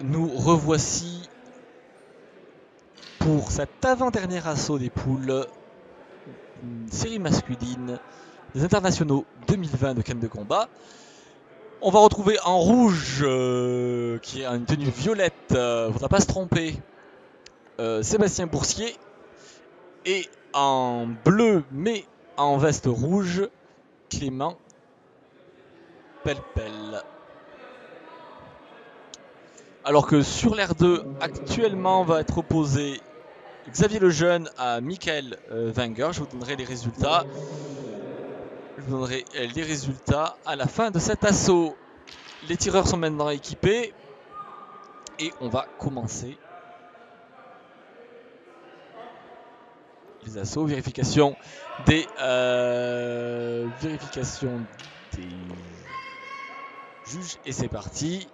nous revoici pour cet avant-dernier assaut des poules, une série masculine des internationaux 2020 de canne de combat. On va retrouver en rouge, qui est une tenue violette, faudra pas se tromper, Sébastien Boursier, et en bleu mais en veste rouge, Clément Pelpel. Alors que sur l'air 2, actuellement, va être opposé Xavier Lejeune à Michael Wenger. Je vous donnerai les résultats. Je vous donnerai les résultats à la fin de cet assaut. Les tireurs sont maintenant équipés et on va commencer les assauts. Vérification des juges et c'est parti.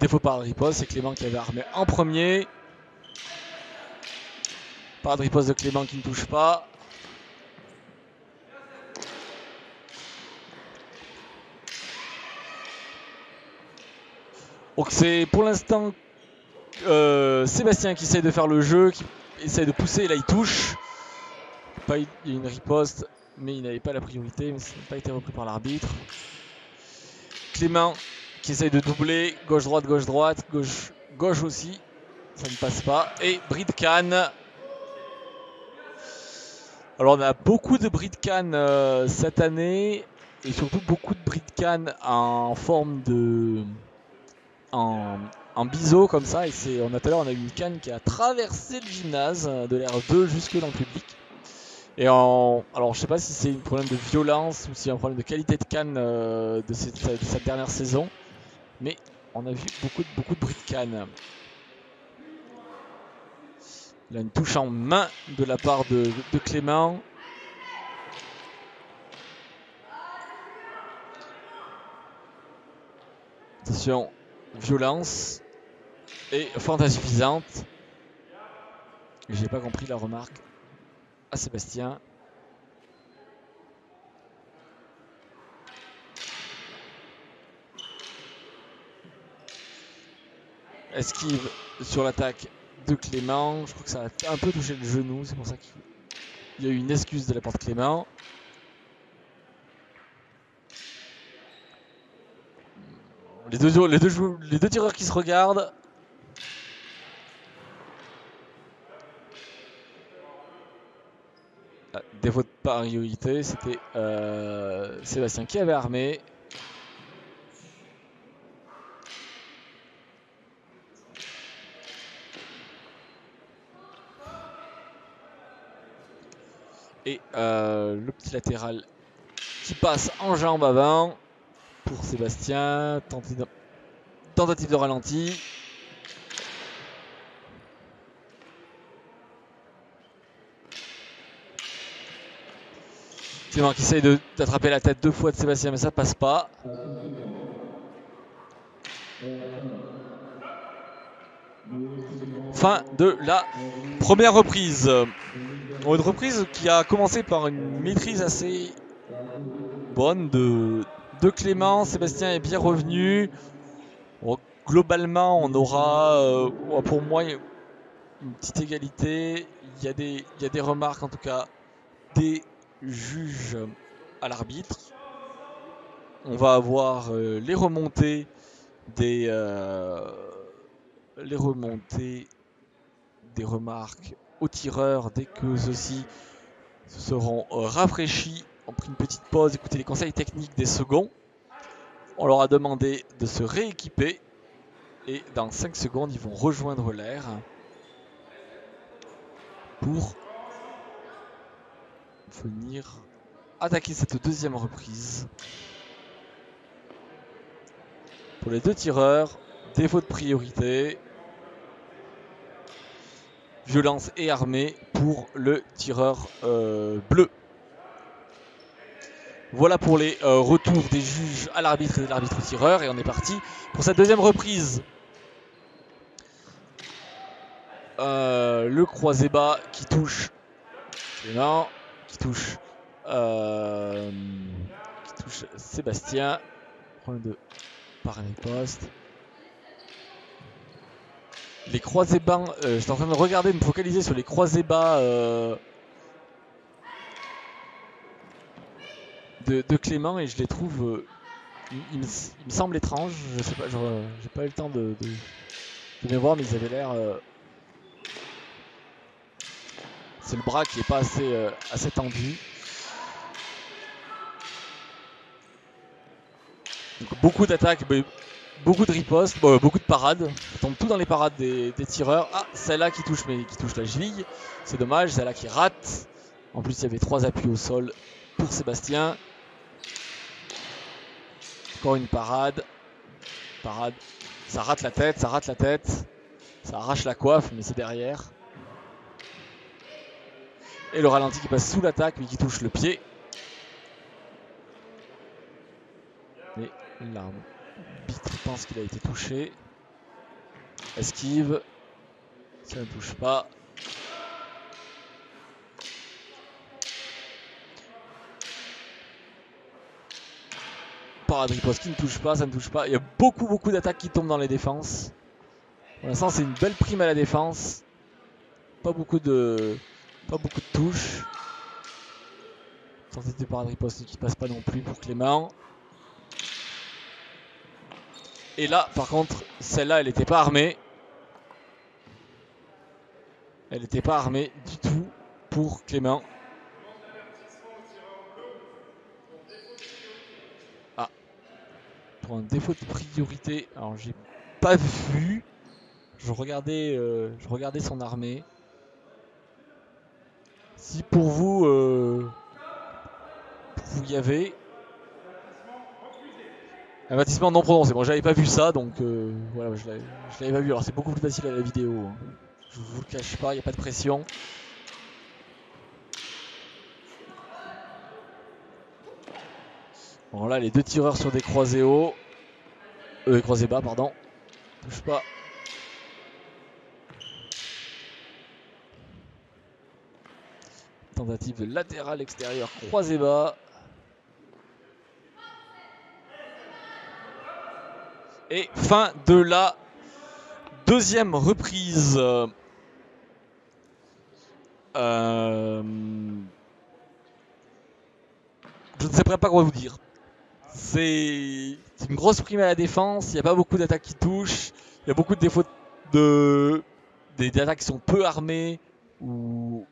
Défaut par riposte, c'est Clément qui avait armé en premier. Pas de riposte de Clément qui ne touche pas. Donc c'est pour l'instant Sébastien qui essaye de faire le jeu, qui essaye de pousser, là il touche. Il y a une riposte, mais il n'avait pas la priorité, mais ça n'a pas été repris par l'arbitre. Clément qui essaye de doubler, gauche-droite, gauche-droite, gauche aussi, ça ne passe pas. Et bris de canne. Alors on a beaucoup de bris de canne cette année, et surtout beaucoup de bris de canne en forme de... en biseau comme ça, et tout à l'heure on a eu une canne qui a traversé le gymnase de l'air 2 jusque dans le public. Et alors je sais pas si c'est un problème de violence ou si c'est un problème de qualité de canne de cette dernière saison, mais on a vu beaucoup de bris de canne. Là une touche en main de la part de Clément. Attention, violence et fente insuffisante. J'ai pas compris la remarque à Sébastien. Esquive sur l'attaque de Clément. Je crois que ça a un peu touché le genou. C'est pour ça qu'il y a eu une excuse de la part de Clément. Les deux tireurs qui se regardent. Ah, défaut de priorité. C'était Sébastien qui avait armé. Et le petit latéral qui passe en jambe avant pour Sébastien. Tentative de ralenti. Clément qui essaye d'attraper la tête deux fois de Sébastien, mais ça passe pas. Fin de la première reprise. Une reprise qui a commencé par une maîtrise assez bonne de Clément. Sébastien est bien revenu. Bon, globalement, on aura pour moi une petite égalité. Il y a des remarques, en tout cas, des juges à l'arbitre. On va avoir les remontées des remarques aux tireurs dès que ceux-ci se seront rafraîchis. On a pris une petite pause, écoutez les conseils techniques des seconds. On leur a demandé de se rééquiper et dans 5 secondes ils vont rejoindre l'air pour venir attaquer cette deuxième reprise. Pour les deux tireurs, défaut de priorité, violence et armée pour le tireur bleu. Voilà pour les retours des juges à l'arbitre et de l'arbitre au tireur. Et on est parti pour cette deuxième reprise. Le croisé bas qui touche Clément, qui touche Sébastien. Problème de par riposte. Les croisés bas, j'étais en train de regarder, de me focaliser sur les croisés bas de Clément et je les trouve, il me semble étrange, je sais pas, j'ai pas eu le temps de bien voir, mais ils avaient l'air, c'est le bras qui est pas assez tendu. Donc, beaucoup d'attaques, beaucoup de ripostes, beaucoup de parades. Ça tombe tout dans les parades des tireurs. Ah, celle-là qui touche, mais qui touche la cheville. C'est dommage, celle-là qui rate. En plus, il y avait 3 appuis au sol pour Sébastien. Encore une parade. Parade. Ça rate la tête, ça rate la tête. Ça arrache la coiffe, mais c'est derrière. Et le ralenti qui passe sous l'attaque, mais qui touche le pied. Mais l'arbitre pense qu'il a été touché. Esquive. Ça ne touche pas. Parade riposte qui ne touche pas, ça ne touche pas. Il y a beaucoup d'attaques qui tombent dans les défenses. Pour l'instant, c'est une belle prime à la défense. Pas beaucoup de touches. Tentative de parade riposte qui passe pas non plus pour Clément. Et là, par contre, celle-là, elle n'était pas armée. Elle n'était pas armée du tout pour Clément. Ah. Pour un défaut de priorité. Alors, j'ai pas vu. Je regardais son armée. Si pour vous y avait avertissement non prononcé. Bon, j'avais pas vu ça, donc voilà, je l'avais pas vu. Alors c'est beaucoup plus facile à la vidéo. Hein. Je vous le cache pas, il n'y a pas de pression. Bon là, les 2 tireurs sur des croisés hauts. Croisés bas, pardon. Touche pas. Tentative de latéral extérieur, croisé bas. Et fin de la deuxième reprise. Je ne sais pas quoi vous dire. C'est une grosse prime à la défense. Il n'y a pas beaucoup d'attaques qui touchent. Il y a beaucoup de défauts des attaques qui sont peu armées ou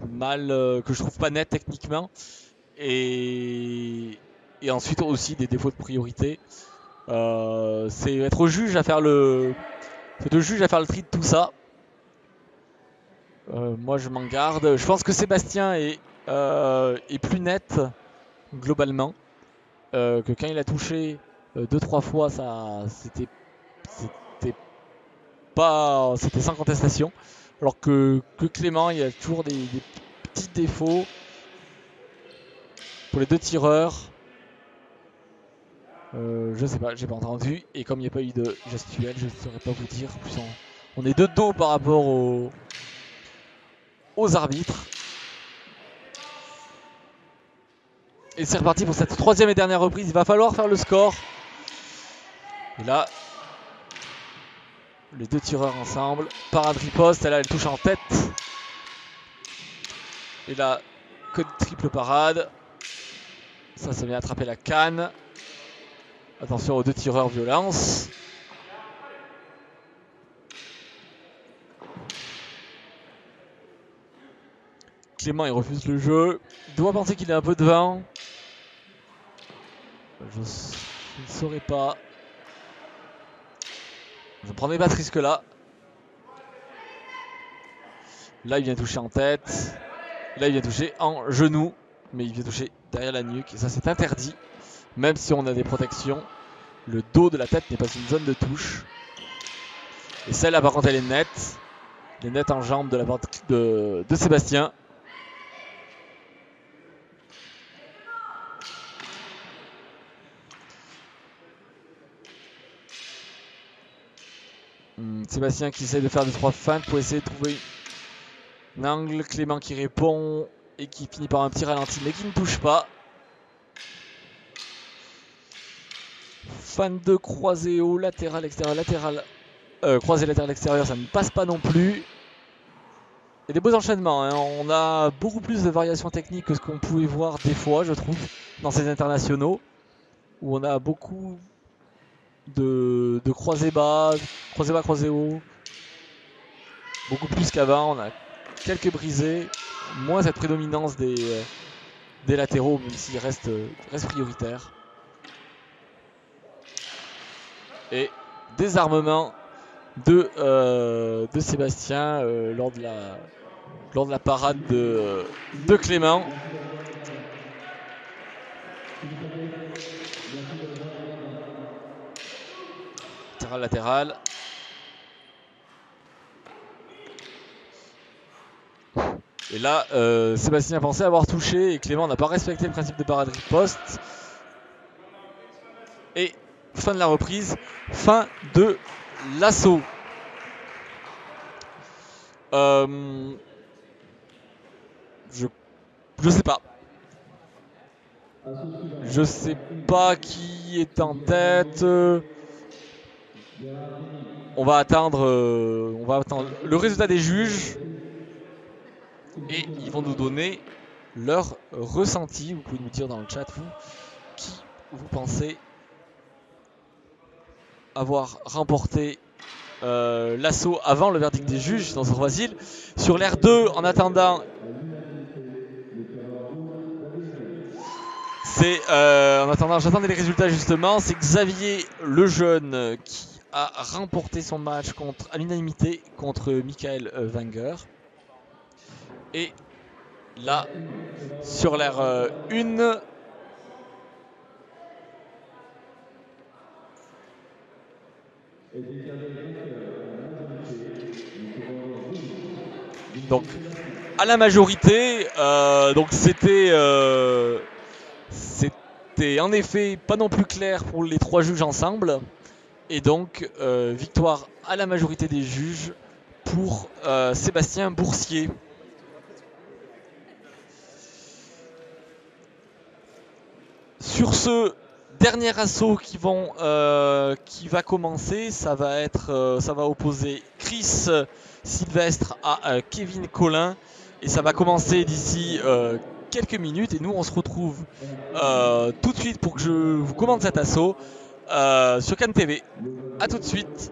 mal que je trouve pas net techniquement. Et ensuite aussi des défauts de priorité. C'est être juge à faire le tri de tout ça. Moi je m'en garde. Je pense que Sébastien est plus net globalement que quand il a touché 2-3 fois, ça c'était sans contestation. Alors que Clément, il y a toujours des petits défauts pour les 2 tireurs. Je sais pas, j'ai pas entendu. Et comme il n'y a pas eu de gestuelle, je ne saurais pas vous dire. Plus on est de dos par rapport aux arbitres. Et c'est reparti pour cette 3e et dernière reprise. Il va falloir faire le score. Et là, les 2 tireurs ensemble. Parade riposte, elle touche en tête. Et là, que de triple parade. Ça vient attraper la canne. Attention aux 2 tireurs violence. Clément il refuse le jeu. Il doit penser qu'il est un peu devant. Je ne saurais pas. Je ne prendrai pas ce risque là. Là il vient toucher en tête. Là il vient toucher en genou. Mais il vient toucher derrière la nuque. Et ça c'est interdit. Même si on a des protections. Le dos de la tête n'est pas une zone de touche. Et celle-là par contre elle est nette. Elle est nette en jambe de la part de Sébastien. Sébastien qui essaie de faire 2-3 feintes pour essayer de trouver un angle. Clément qui répond et qui finit par un petit ralenti mais qui ne touche pas. Fan de croisé haut, latéral, extérieur, latéral, croisé latéral extérieur, ça ne passe pas non plus. Il y a des beaux enchaînements, hein. On a beaucoup plus de variations techniques que ce qu'on pouvait voir des fois, je trouve, dans ces internationaux, où on a beaucoup de croisé bas, croisé haut. Beaucoup plus qu'avant, on a quelques brisés, moins cette prédominance des latéraux, même s'il reste prioritaire. Et désarmement de Sébastien lors de la parade de Clément. Latéral. Et là, Sébastien pensait avoir touché et Clément n'a pas respecté le principe de parade riposte. Et fin de la reprise, fin de l'assaut. Je sais pas. Je sais pas qui est en tête. On va attendre le résultat des juges. Et ils vont nous donner leur ressenti. Vous pouvez nous dire dans le chat, vous, qui vous pensez avoir remporté l'assaut avant le verdict des juges dans ce facile. Sur l'air 2, en attendant, j'attendais les résultats justement. C'est Xavier Lejeune qui a remporté son match à l'unanimité contre Michael Wenger. Et là, sur l'air 1, donc à la majorité, donc c'était en effet pas non plus clair pour les 3 juges ensemble. Et donc victoire à la majorité des juges pour Sébastien Boursier. Sur ce dernier assaut qui va commencer, ça va opposer Chris Sylvestre à Kevin Collin. Et ça va commencer d'ici quelques minutes. Et nous on se retrouve tout de suite pour que je vous commente cet assaut sur Cannes TV. A tout de suite.